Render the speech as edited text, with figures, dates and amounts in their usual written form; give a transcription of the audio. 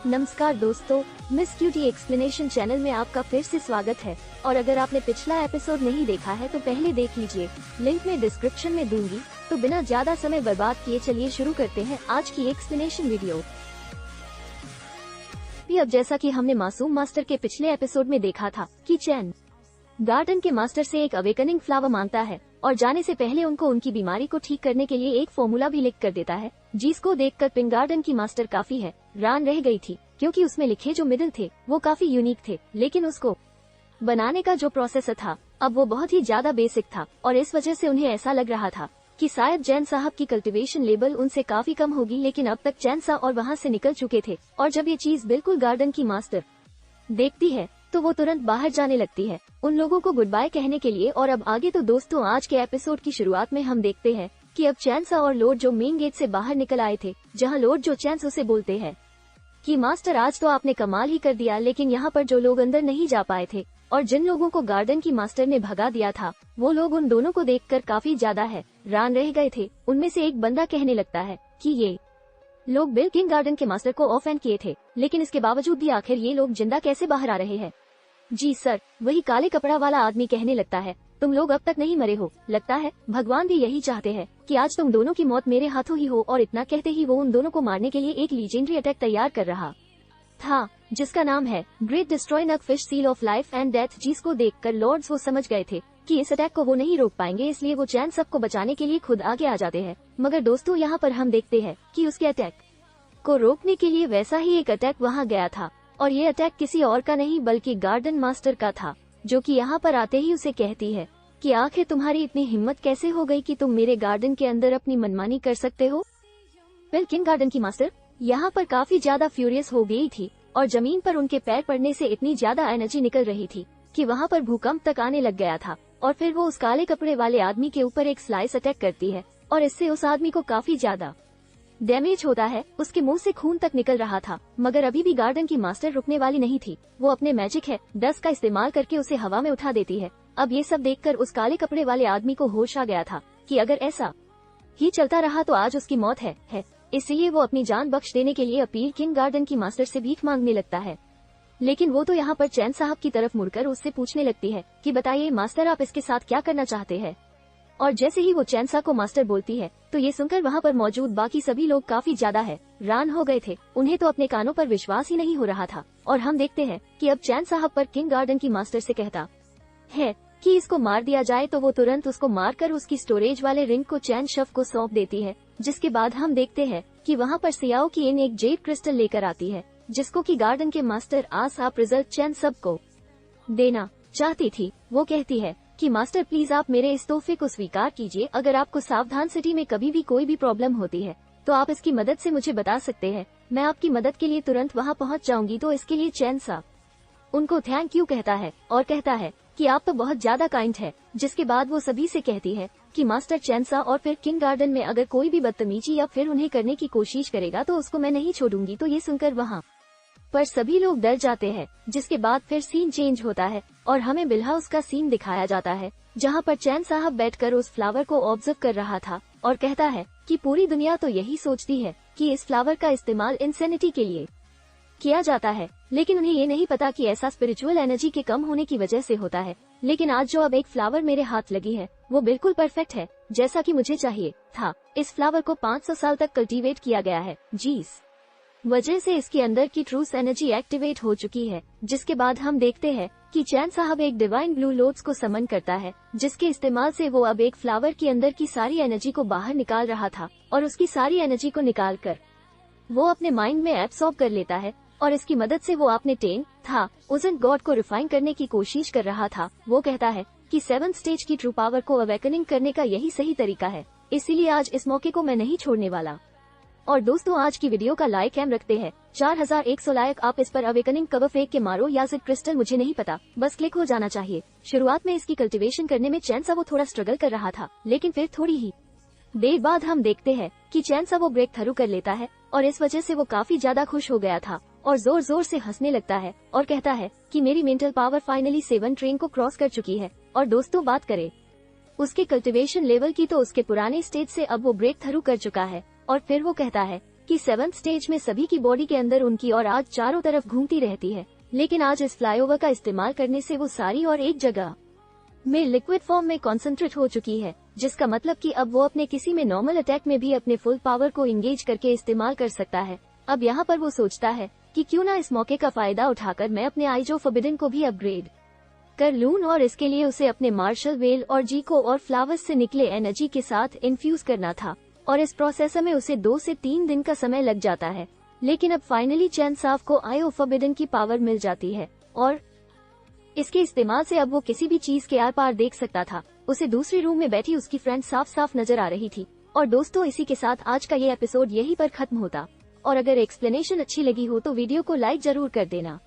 नमस्कार दोस्तों, miss cutie explanation channel में आपका फिर से स्वागत है। और अगर आपने पिछला एपिसोड नहीं देखा है तो पहले देख लीजिए, लिंक में डिस्क्रिप्शन में दूंगी। तो बिना ज्यादा समय बर्बाद किए चलिए शुरू करते हैं आज की एक्सप्लेनेशन वीडियो। अब जैसा कि हमने मासूम मास्टर के पिछले एपिसोड में देखा था कि चैन गार्डन के मास्टर से एक अवेकनिंग फ्लावर मांगता है और जाने से पहले उनको उनकी बीमारी को ठीक करने के लिए एक फॉर्मूला भी लिख कर देता है, जिसको देखकर पिंक गार्डन की मास्टर काफी हैरान रह गई थी, क्योंकि उसमें लिखे जो मिडल थे वो काफी यूनिक थे, लेकिन उसको बनाने का जो प्रोसेस था अब वो बहुत ही ज्यादा बेसिक था। और इस वजह से उन्हें ऐसा लग रहा था कि शायद जैन साहब की कल्टीवेशन लेवल उनसे काफी कम होगी, लेकिन अब तक चैन सा और वहाँ से निकल चुके थे। और जब ये चीज बिल्कुल गार्डन की मास्टर देखती है तो वो तुरंत बाहर जाने लगती है उन लोगों को गुड बाय कहने के लिए। और अब आगे तो दोस्तों आज के एपिसोड की शुरुआत में हम देखते हैं कि अब चैनसा और लॉर्ड जो मेन गेट से बाहर निकल आए थे, जहां लॉर्ड जो चैंस उसे बोलते हैं कि मास्टर आज तो आपने कमाल ही कर दिया, लेकिन यहाँ पर जो लोग अंदर नहीं जा पाए थे और जिन लोगों को गार्डन की मास्टर ने भगा दिया था, वो लोग उन दोनों को देखकर काफी ज्यादा हैरान रह गए थे। उनमें से एक बंदा कहने लगता है कि ये लोग बिल किंग गार्डन के मास्टर को ऑफेंड किए थे, लेकिन इसके बावजूद भी आखिर ये लोग जिंदा कैसे बाहर आ रहे हैं। जी सर, वही काले कपड़ा वाला आदमी कहने लगता है, तुम लोग अब तक नहीं मरे हो, लगता है भगवान भी यही चाहते हैं कि आज तुम दोनों की मौत मेरे हाथों ही हो। और इतना कहते ही वो उन दोनों को मारने के लिए एक लीजेंडरी अटैक तैयार कर रहा था, जिसका नाम है ग्रेट डिस्ट्रॉय नग fish seal of life and death, जिसको देखकर लॉर्ड्स वो समझ गए थे कि इस अटैक को वो नहीं रोक पाएंगे, इसलिए वो चैन सबको बचाने के लिए खुद आगे आ जाते हैं। मगर दोस्तों यहाँ पर हम देखते हैं कि उसके अटैक को रोकने के लिए वैसा ही एक अटैक वहाँ गया था, और ये अटैक किसी और का नहीं बल्कि गार्डन मास्टर का था, जो कि यहाँ पर आते ही उसे कहती है कि आखिर तुम्हारी इतनी हिम्मत कैसे हो गई कि तुम मेरे गार्डन के अंदर अपनी मनमानी कर सकते हो। बिल किंग गार्डन की मास्टर यहाँ पर काफी ज्यादा फ्यूरियस हो गई थी और जमीन पर उनके पैर पड़ने से इतनी ज्यादा एनर्जी निकल रही थी कि वहाँ पर भूकंप तक आने लग गया था। और फिर वो उस काले कपड़े वाले आदमी के ऊपर एक स्लाइस अटैक करती है और इससे उस आदमी को काफी ज्यादा डैमेज होता है, उसके मुंह से खून तक निकल रहा था। मगर अभी भी गार्डन की मास्टर रुकने वाली नहीं थी, वो अपने मैजिक डस्ट का इस्तेमाल करके उसे हवा में उठा देती है। अब ये सब देखकर उस काले कपड़े वाले आदमी को होश आ गया था कि अगर ऐसा ही चलता रहा तो आज उसकी मौत है। इसलिए वो अपनी जान बख्श देने के लिए अपील किंग गार्डन की मास्टर से भीख मांगने लगता है। लेकिन वो तो यहाँ पर चैन साहब की तरफ मुड़कर उससे पूछने लगती है कि बताइए मास्टर, आप इसके साथ क्या करना चाहते हैं। और जैसे ही वो चैनसा को मास्टर बोलती है तो ये सुनकर वहाँ पर मौजूद बाकी सभी लोग काफी ज्यादा हैरान हो गए थे। उन्हें तो अपने कानों पर विश्वास ही नहीं हो रहा था। और हम देखते हैं कि अब चैन साहब पर किंग गार्डन की मास्टर से कहता है कि इसको मार दिया जाए, तो वो तुरंत उसको मारकर उसकी स्टोरेज वाले रिंग को चैन शफ को सौंप देती है। जिसके बाद हम देखते हैं कि वहाँ पर सियाओ की इन एक जेड क्रिस्टल लेकर आती है, जिसको की गार्डन के मास्टर आस आप रिजल्ट चैन सब को देना चाहती थी। वो कहती है कि मास्टर प्लीज आप मेरे इस तोहफे को स्वीकार कीजिए। अगर आपको सावधान सिटी में कभी भी कोई भी प्रॉब्लम होती है तो आप इसकी मदद से मुझे बता सकते हैं, मैं आपकी मदद के लिए तुरंत वहां पहुंच जाऊंगी। तो इसके लिए चैन सा उनको थैंक यू कहता है और कहता है कि आप तो बहुत ज्यादा काइंड है। जिसके बाद वो सभी से कहती है कि मास्टर चैनसा और फिर किंग गार्डन में अगर कोई भी बदतमीजी या फिर उन्हें करने की कोशिश करेगा तो उसको मैं नहीं छोड़ूंगी। तो ये सुनकर वहाँ पर सभी लोग डर जाते हैं। जिसके बाद फिर सीन चेंज होता है और हमें बिल हाउस का सीन दिखाया जाता है, जहां पर चैन साहब बैठकर उस फ्लावर को ऑब्जर्व कर रहा था और कहता है कि पूरी दुनिया तो यही सोचती है कि इस फ्लावर का इस्तेमाल इंसेनिटी के लिए किया जाता है, लेकिन उन्हें ये नहीं पता कि ऐसा स्पिरिचुअल एनर्जी के कम होने की वजह से होता है। लेकिन आज जो अब एक फ्लावर मेरे हाथ लगी है वो बिल्कुल परफेक्ट है, जैसा कि मुझे चाहिए था। इस फ्लावर को 500 साल तक कल्टीवेट किया गया है, जीस वजह से इसके अंदर की ट्रूथ एनर्जी एक्टिवेट हो चुकी है। जिसके बाद हम देखते हैं कि चैन साहब एक डिवाइन ब्लू लोड्स को समन करता है, जिसके इस्तेमाल से वो अब एक फ्लावर के अंदर की सारी एनर्जी को बाहर निकाल रहा था। और उसकी सारी एनर्जी को निकाल कर वो अपने माइंड में एब्सॉर्ब कर लेता है और इसकी मदद से वो अपने टेन था उजन गॉड को रिफाइन करने की कोशिश कर रहा था। वो कहता है कि 7th स्टेज की ट्रू पावर को अवेकनिंग करने का यही सही तरीका है, इसीलिए आज इस मौके को मैं नहीं छोड़ने वाला। और दोस्तों आज की वीडियो का लाइक हम रखते हैं 4100 लाइक। आप इस पर अवेकनिंग कवर फेंक के मारो या जिड क्रिस्टल, मुझे नहीं पता, बस क्लिक हो जाना चाहिए। शुरुआत में इसकी कल्टीवेशन करने में चैनसा वो थोड़ा स्ट्रगल कर रहा था, लेकिन फिर थोड़ी ही देर बाद हम देखते हैं कि चैनसा वो ब्रेक थ्रू कर लेता है और इस वजह से वो काफी ज्यादा खुश हो गया था और जोर जोर से हंसने लगता है और कहता है कि मेरी मेंटल पावर फाइनली 7 ट्रेन को क्रॉस कर चुकी है। और दोस्तों बात करें उसके कल्टीवेशन लेवल की तो उसके पुराने स्टेज से अब वो ब्रेक थ्रू कर चुका है। और फिर वो कहता है कि 7th स्टेज में सभी की बॉडी के अंदर उनकी और आज चारों तरफ घूमती रहती है, लेकिन आज इस फ्लाईओवर का इस्तेमाल करने से वो सारी और एक जगह में लिक्विड फॉर्म में कॉन्सेंट्रेट हो चुकी है, जिसका मतलब कि अब वो अपने किसी में नॉर्मल अटैक में भी अपने फुल पावर को इंगेज करके इस्तेमाल कर सकता है। अब यहाँ पर वो सोचता है कि क्यों ना इस मौके का फायदा उठाकर मैं अपने आइज ऑफ फॉरबिडन को भी अपग्रेड कर लूं, और इसके लिए उसे अपने मार्शल वेल और जी को और फ्लावर्स से निकले एनर्जी के साथ इन्फ्यूज करना था, और इस प्रोसेस में उसे 2 से 3 दिन का समय लग जाता है। लेकिन अब फाइनली चैन साफ को आई ऑफ फॉरबिडन की पावर मिल जाती है और इसके इस्तेमाल से अब वो किसी भी चीज के आर पार देख सकता था। उसे दूसरी रूम में बैठी उसकी फ्रेंड साफ साफ नजर आ रही थी। और दोस्तों, इसी के साथ आज का ये एपिसोड यहीं पर खत्म होता, और अगर एक्सप्लेनेशन अच्छी लगी हो तो वीडियो को लाइक जरूर कर देना।